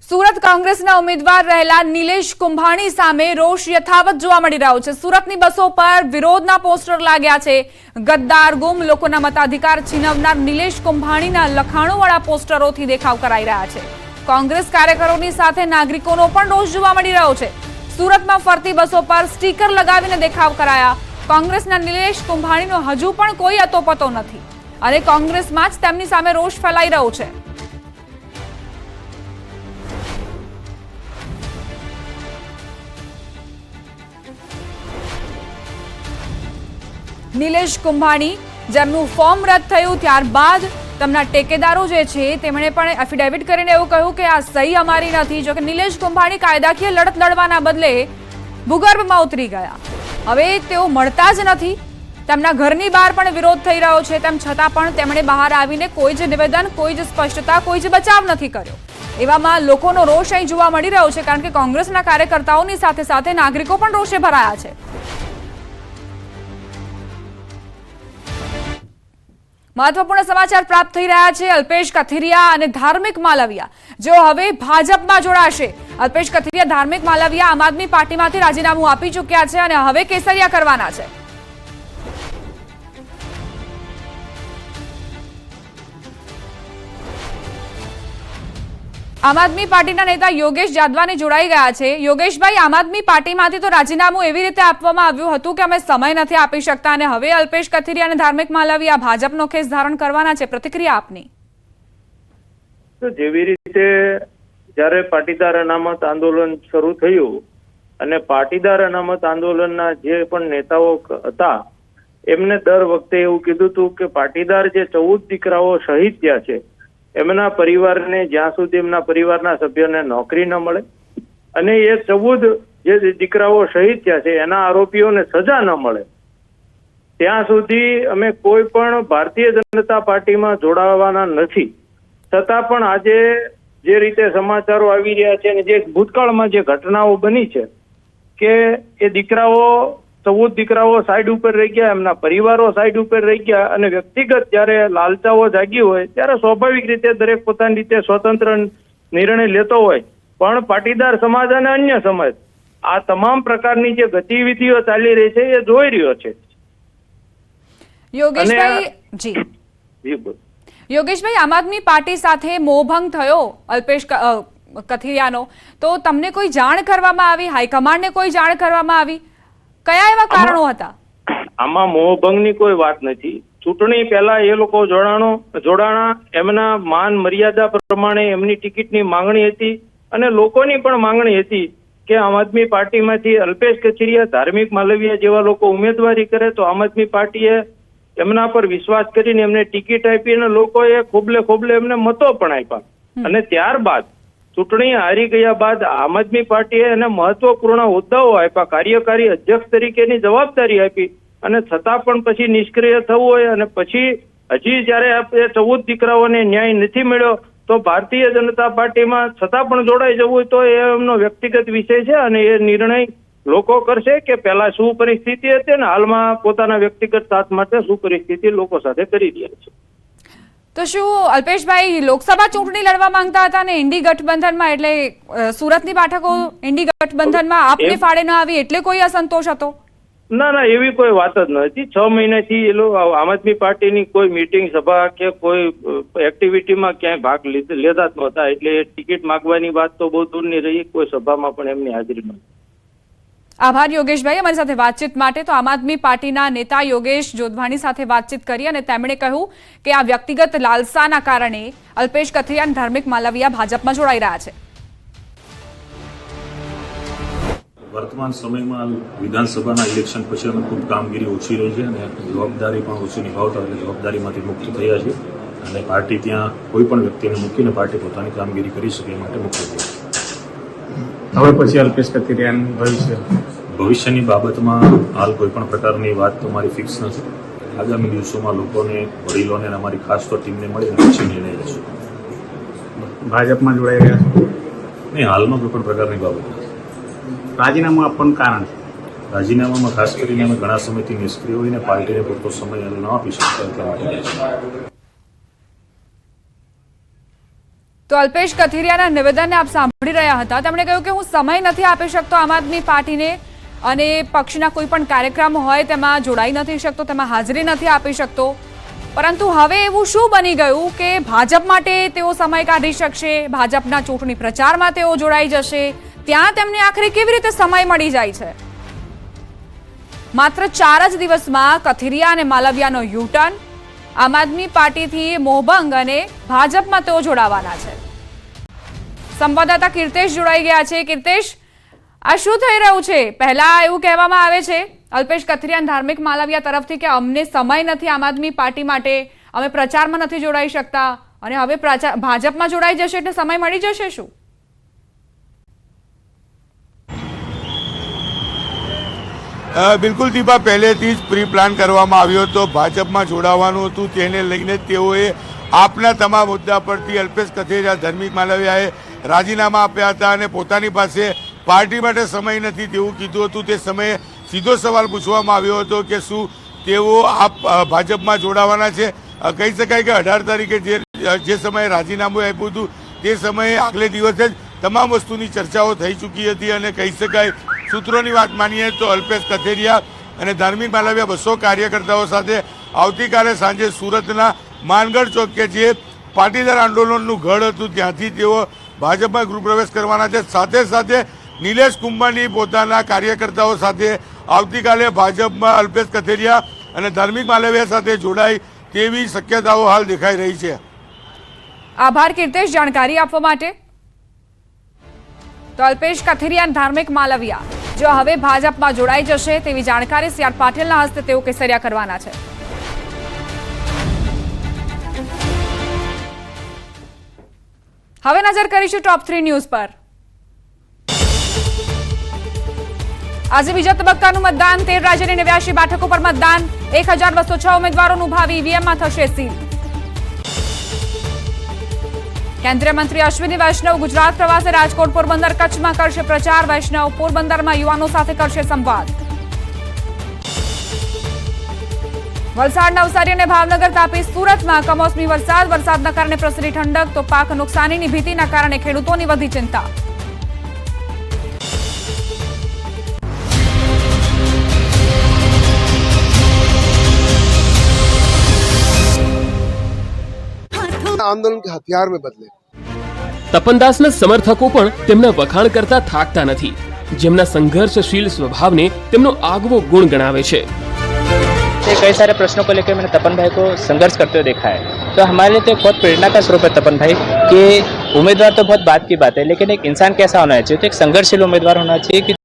સુરત કોંગ્રેસના ઉમેદવાર રહેલા નિલેશ કુંભાણી સામે રોષ યથાવત જોવા મળી રહ્યો છે। સુરતની બસો પર વિરોધના પોસ્ટર લાગ્યા છે। ગદ્દાર ગુમ લોકોના મતાધિકાર છીનવનાર નિલેશ કુંભાણીના લખાણોવાળા પોસ્ટરોથી દેખાવ કરાઈ રહ્યા છે। કોંગ્રેસ કાર્યકરોની સાથે નાગરિકોનો પણ રોષ જોવા મળી રહ્યો છે। સુરતમાં ફરતી બસો પર સ્ટીકર લગાવીને દેખાવ કરાયા। કોંગ્રેસના નિલેશ કુંભાણીનો હજુ પણ કોઈ અતોપતો નથી અને કોંગ્રેસમાં જ તેમની સામે રોષ ફેલાઈ રહ્યો છે। નિલેશ કુંભાણી જેમનું ફોર્મ રદ થયું ત્યારબાદ તેમના ટેકેદારો જે છે તેમણે પણ એફિડેવિટ કરીને એવું કહ્યું કે આ સહી અમારી નથી। જો કે નિલેશ કુંભાણી કાયદાકીય લડત લડવાના બદલે ભૂગર્ભમાં ઉતરી ગયા। હવે તેઓ મળતા જ નથી। તેમના ઘરની બહાર પણ વિરોધ થઈ રહ્યો છે, તેમ છતાં પણ તેમણે બહાર આવીને કોઈ જ નિવેદન, કોઈ જ સ્પષ્ટતા, કોઈ જ બચાવ નથી કર્યો। એવામાં લોકોનો રોષ અહીં જોવા મળી રહ્યો છે, કારણ કે કોંગ્રેસના કાર્યકર્તાઓની સાથે સાથે નાગરિકો પણ રોષે ભરાયા છે। મહત્વપૂર્ણ સમાચાર પ્રાપ્ત થઈ રહ્યા છે। અલ્પેશ કથિરિયા અને ધાર્મિક માલવિયા જેઓ હવે ભાજપમાં જોડાશે। અલ્પેશ કથિરિયા, ધાર્મિક માલવિયા આમ આદમી પાર્ટીમાંથી રાજીનામું આપી ચૂક્યા છે અને હવે કેસરિયા કરવાના છે। આમ આદમી પાર્ટીના નેતા યોગેશ જાદવાની જોડાઈ ગયા છે। યોગેશભાઈ, આમ આદમી પાર્ટીમાંથી તો રાજીનામું એવી રીતે આપવામાં આવ્યું હતું કે અમે સમય નથી આપી શકતા અને હવે અલ્પેશ કથિરિયા અને ધાર્મિક માલવિયા ભાજપનો ખેસ ધારણ કરવાના છે। પ્રતિક્રિયા આપની। તો જેવી રીતે જ્યારે પાટીદાર અનામત આંદોલન શરૂ થયું અને પાટીદાર અનામત આંદોલનના જે પણ નેતાઓ હતા એમને દર વખતે એવું કીધું હતું કે પાટીદાર જે 14 દીકરાઓ શહીદ થયા છે એમના પરિવારને જ્યાં સુધી એમના પરિવારના સભ્યોને નોકરી ન મળે અને એ 14 જે દીકરાઓ શહીદ થયા છે એના આરોપીઓને સજા ન મળે ત્યાં સુધી અમે કોઈ પણ ભારતીય જનતા પાર્ટીમાં જોડાવાના નથી। છતાં પણ આજે જે રીતે સમાચારો આવી રહ્યા છે અને જે ભૂતકાળમાં જે ઘટનાઓ બની છે કે એ દીકરાઓ 14 દીકરાઓ સાઈડ ઉપર રહી ગયા, એમના પરિવારો સાઈડ ઉપર રહી ગયા અને વ્યક્તિગત જ્યારે લાલચાઓ જાગી હોય ત્યારે સ્વાભાવિક રીતે દરેક પોતાની રીતે સ્વતંત્ર નિર્ણય લેતો હોય, પણ પાટીદાર સમાજ અને અન્ય સમાજ આ તમામ પ્રકારની જે ગતિવિધિઓ ચાલી રહી છે એ જોઈ રહ્યો છે। યોગેશભાઈ, આમ આદમી પાર્ટી સાથે મોહભંગ થયો અલ્પેશ કથિરિયાનો, તો તમને કોઈ જાણ કરવામાં આવી? હાઈકમાન્ડને કોઈ જાણ કરવામાં આવી? કયા એવા કારણો હતા? આમાં મોહભંગની કોઈ વાત નથી। ચૂંટણી પહેલા એ લોકો જોડાણા, એમના માન મર્યાદા પ્રમાણે એમની ટિકિટની માંગણી હતી અને લોકોની પણ માંગણી હતી કે આમ આદમી પાર્ટીમાંથી અલ્પેશ કથિરિયા, ધાર્મિક માલવિયા જેવા લોકો ઉમેદવારી કરે તો આમ આદમી પાર્ટીએ એમના પર વિશ્વાસ કરીને એમને ટિકિટ આપી અને લોકોએ ખોબલે એમને મતો પણ આપ્યા અને ત્યારબાદ ચૂંટણી હારી ગયા બાદ આમ આદમી પાર્ટીએ એને મહત્વપૂર્ણ હોદ્દાઓ આપ્યા, કાર્યકારી અધ્યક્ષ તરીકેની જવાબદારી આપી અને છતાં પણ પછી નિષ્ક્રિય થવું હોય અને પછી હજી જયારે 14 દીકરાઓને ન્યાય નથી મળ્યો તો ભારતીય જનતા પાર્ટીમાં છતાં પણ જોડાઈ જવું હોય તો એ એમનો વ્યક્તિગત વિષય છે અને એ નિર્ણય લોકો કરશે કે પહેલા શું પરિસ્થિતિ હતી અને હાલમાં પોતાના વ્યક્તિગત સાથ માટે શું પરિસ્થિતિ લોકો સાથે કરી રહ્યા છે। તો શું અલ્પેશભાઈ લોકસભા ચૂંટણી લડવા માંગતા હતા અને ઇન્ડી ગઠબંધનમાં, એટલે સુરતની બેઠકો ઇન્ડી ગઠબંધનમાં આપને ફાળે ન આવી એટલે કોઈ અસંતોષ હતો? ના, એવી કોઈ વાત જ નથી। 6 મહિનાથી એ લોકો આમ આદમી પાર્ટીની કોઈ મીટિંગ, સભા કે કોઈ એક્ટિવિટીમાં ક્યાંય ભાગ લેતા જ નહોતા, એટલે ટિકિટ માંગવાની વાત તો બહુ દૂરની રહી, કોઈ સભામાં પણ એમની હાજરી નહોતી। આભાર યોગેશભાઈ અમારી સાથે વાતચીત માટે। તો આમ આદમી પાર્ટીના નેતા યોગેશ જોધવાણી સાથે વાતચીત કરી અને તેમણે કહ્યું કે આ વ્યક્તિગત લાલસાના કારણે અલ્પેશ કથિરિયા અને ધાર્મિક માલવિયા ભાજપમાં જોડાઈ રહ્યા છે। વર્તમાન સમયમાં વિધાનસભાના ઇલેક્શન પછી અમે ખૂબ કામગીરી ઓછી રહી છે અને જવાબદારી પણ ઓછી નિભાવતા એટલે જવાબદારીમાંથી મુક્ત થયા છે અને પાર્ટી ત્યાં કોઈ પણ વ્યક્તિને મૂકીને પાર્ટી પોતાની કામગીરી કરી શકે એ માટે મુક્ત થઈ છે। હવે પછી અલ્પેશ કથિરિયાનું ભવિષ્યની બાબતમાં હાલ કોઈ પણ પ્રકારની વાત તો મારી ફિક્સ નથી। આગામી દિવસોમાં લોકોને, વડીલોને અને અમારી ખાસ તો ટીમને મળીને પછી નિર્ણય લેશું। ભાજપમાં જોડાઈ રહ્યા છો? નહીં, હાલમાં કોઈ પણ પ્રકારની બાબત નથી। રાજીનામું આપવાનું કારણ? રાજીનામામાં ખાસ કરીને અમે ઘણા સમયથી નિષ્ક્રિય હોઈને પાર્ટીને પૂરતો સમય ન આપી શકતા એટલા માટે। તો અલ્પેશ કથિરિયાના નિવેદનને આપ સાંભળી રહ્યા હતા. તેમણે કહ્યું કે હું સમય નથી આપી શકતો આમ આદમી પાર્ટીને અને પક્ષના કોઈ પણ કાર્યક્રમ હોય તેમાં જોડાઈ નથી શકતો, તેમાં હાજરી નથી આપી શકતો. પરંતુ હવે એવું શું બની ગયું કે ભાજપ માટે તેઓ સમય કાઢી શકશે, ભાજપના ચૂંટણી પ્રચારમાં તેઓ જોડાઈ જશે, ત્યાં તેમને આખરે કેવી રીતે સમય મળી જાય છે? માત્ર 4 જ દિવસમાં કથિરિયા અને માલવિયાનો યુટર્ન, આમ આદમી પાર્ટીથી મોહભંગ અને ભાજપમાં તેઓ જોડાવાના છે. સંવાદદાતા કીર્તેશ જોડાઈ ગયા છે. કીર્તેશ, આ શું થઈ રહ્યું છે? પહેલા એવું કહેવામાં આવે છે અલ્પેશ કથિરિયા અને ધાર્મિક માલવિયા તરફથી કે અમને સમય નથી આમ આદમી પાર્ટી માટે, અમે પ્રચારમાં નથી જોડાઈ શકતા, અને હવે ભાજપમાં જોડાઈ જશે એટલે સમય મળી જશે. શું? બિલકુલ દીપા, પહેલેથી જ પ્રી પ્લાન કરવામાં આવ્યો હતો. ભાજપમાં જોડાવાનું હતું, તેને લઈને તેઓએ આપના તમામ મુદ્દા પરથી અલ્પેશ કથિરિયા, ધાર્મિક માલવિયાએ રાજીનામા આપ્યા હતા અને પોતાની પાસે પાર્ટી માટે સમય નથી તેવું કીધું હતું. તે સમયે સીધો સવાલ પૂછવામાં આવ્યો હતો કે શું તેઓ આપ ભાજપમાં જોડાવાના છે. કહી શકાય કે 18 તારીખે જે સમયે રાજીનામું આપ્યું હતું તે સમયે આગલે દિવસે જ તમામ વસ્તુની ચર્ચાઓ થઈ ચૂકી હતી અને કહી શકાય સૂત્રોની વાત માનીએ તો અલ્પેશ કથિરિયા અને ધાર્મિક માલવિયા 200 કાર્યકર્તાઓ સાથે આવતીકાલે સાંજે સુરતના માનગઢ ચોક કે જે પાટીદાર આંદોલનનું ગઢ હતું ત્યાંથી તેઓ ભાજપમાં ગૃહ પ્રવેશ કરવાના છે. સાથે સાથે નિલેશ કુંભાની પોતાના કાર્યકર્તાઓ સાથે આવતીકાલે ભાજપમાં અલ્પેશ કથિરિયા અને ધાર્મિક માલવિયા સાથે જોડાય તેવી શક્યતાઓ હાલ દેખાઈ રહી છે. આભાર કીર્તેશ જાણકારી આપવા માટે. તો અલ્પેશ કથિરિયા અને ધાર્મિક માલવિયા જો હવે ભાજપમાં જોડાઈ જશે તેવી જાણકારી સી.આર. પાટીલના હસ્તે તેઓ કેસરિયા કરવાના છે. હવે નજર કરીશું ટોપ 3 ન્યૂઝ પર. આજે બીજા તબક્કાનું મતદાન, 13 રાજ્યની 89 બેઠકો પર મતદાન, 1206 ઉમેદવારોનું ભાવિ ઈવીએમમાં થશે સીલ. કેન્દ્રીય મંત્રી અશ્વિની વૈષ્ણવ ગુજરાત પ્રવાસે રાજકોટ, પોરબંદર, કચ્છમાં કરશે પ્રચાર. વૈષ્ણવ પોરબંદરમાં યુવાનો સાથે કરશે સંવાદ. વલસાડ, નવસારી અને ભાવનગર, તાપી, સુરતમાં કમોસમી વરસાદના કારણે પ્રસરી ઠંડક, તો પાક નુકસાનીની ભીતિના કારણે ખેડૂતોની વધી ચિંતા. आंदोलन के हथियार में बदले. તપનદાસના સમર્થકો પણ તેમના વખાણ કરતા થાકતા નથી, જેમના સંઘર્षशील स्वभावને તેમનો આગવો ગુણ ગણાવે છે. कई सारे प्रश्नों को लेकर मैंने तपन भाई को संघर्ष करते हुए देखा है, तो हमारे लिए तो एक बहुत प्रेरणा का स्रोत है तपन भाई कि उम्मीदवार तो बहुत बात की बात है, लेकिन एक इंसान कैसा होना चाहिए, तो एक संघर्षशील उम्मीदवार होना चाहिए कि